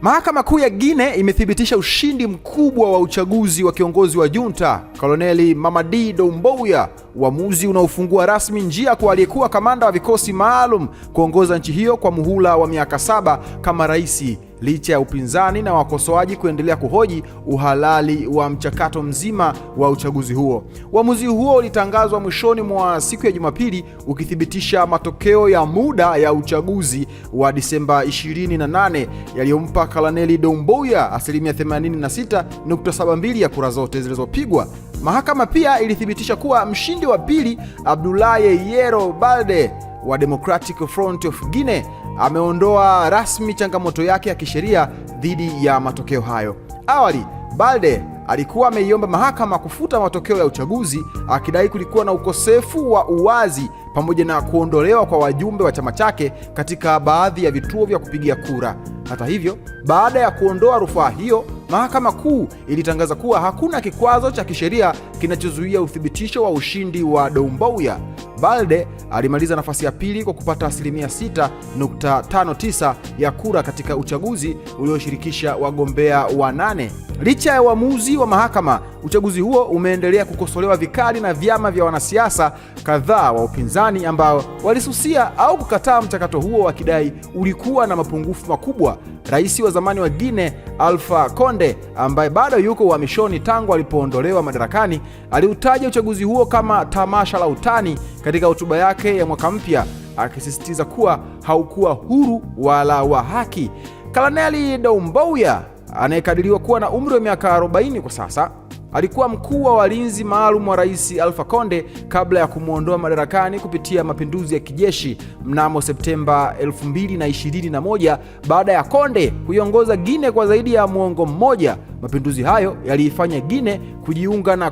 Mahakama Kuu ya Guinea imethibitisha ushindi mkubwa wa uchaguzi wa kiongozi wa junta, Koloneli Mamadi Doumbouya, uamuzi unaofungua rasmi njia kwa aliyekuwa kamanda wa vikosi maalum kuongoza nchi hiyo kwa muhula wa miaka 7 kama rais, licha ya upinzani na wakosoaji kuendelea kuhoji uhalali wa mchakato mzima wa uchaguzi huo. Uamuzi huo ulitangazwa mwishoni mwa siku ya Jumapili, ukithibitisha matokeo ya muda ya uchaguzi wa Disemba 28 yaliyompa Koloneli Doumbouya asilimia 86.72 ya kura zote zilizopigwa. Mahakama pia ilithibitisha kuwa mshindi wa pili, Abdoulaye Yero Balde wa Democratic Front of Guinea, ameondoa rasmi changamoto yake ya kisheria dhidi ya matokeo hayo. Awali, Balde alikuwa ameiomba mahakama kufuta matokeo ya uchaguzi, akidai kulikuwa na ukosefu wa uwazi pamoja na kuondolewa kwa wajumbe wa chama chake katika baadhi ya vituo vya kupigia kura. Hata hivyo, baada ya kuondoa rufaa hiyo, Mahakama Kuu ilitangaza kuwa hakuna kikwazo cha kisheria kinachozuia uthibitisho wa ushindi wa Doumbouya. Balde alimaliza nafasi ya pili kwa kupata asilimia 6.59 ya kura katika uchaguzi ulioshirikisha wagombea 8. Licha ya uamuzi wa mahakama, uchaguzi huo umeendelea kukosolewa vikali na vyama vya wanasiasa kadhaa wa upinzani ambao walisusia au kukataa mchakato huo, wakidai ulikuwa na mapungufu makubwa. Rais wa zamani wa Guinea, Alpha Conde, ambaye bado yuko uhamishoni tangu alipoondolewa madarakani, aliutaja uchaguzi huo kama tamasha la utani katika hotuba yake ya mwaka mpya, akisisitiza kuwa haukuwa huru wala wa haki. Koloneli Doumbouya, anayekadiriwa kuwa na umri wa miaka 40 kwa sasa, alikuwa mkuu wa walinzi maalum wa Rais Alpha Conde kabla ya kumwondoa madarakani kupitia mapinduzi ya kijeshi mnamo Septemba 2021 baada ya Conde kuiongoza Guinea kwa zaidi ya muongo mmoja. Mapinduzi hayo yaliifanya Guinea kujiunga na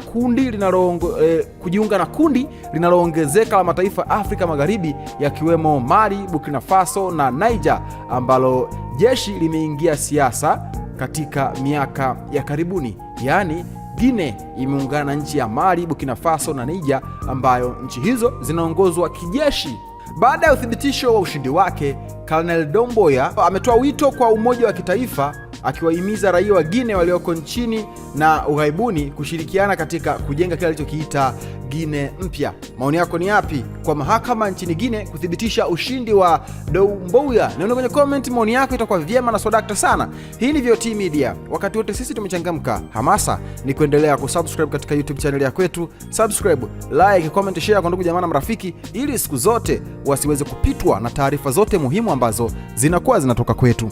kundi linaloongezeka la mataifa Afrika Magharibi, yakiwemo Mali, Burkina Faso na Niger, ambalo jeshi limeingia siasa katika miaka ya karibuni. Yaani, Guinea imeungana na nchi ya Mali, Burkina Faso na Niger, ambayo nchi hizo zinaongozwa kijeshi. Baada ya uthibitisho wa ushindi wake, Koloneli Doumbouya ametoa wito kwa umoja wa kitaifa, akiwahimiza raia wa Guinea walioko nchini na ughaibuni kushirikiana katika kujenga kile alichokiita Guinea mpya. Maoni yako ni yapi kwa mahakama nchini Guinea kuthibitisha ushindi wa Doumbouya? Nione kwenye comment, maoni yako itakuwa vyema na swadakta sana. Hii ni VOT Media, wakati wote sisi tumechangamka. Hamasa ni kuendelea kusubscribe katika YouTube channel ya kwetu. Subscribe, like, comment, share kwa ndugu jamaa na marafiki, ili siku zote wasiweze kupitwa na taarifa zote muhimu ambazo zinakuwa zinatoka kwetu.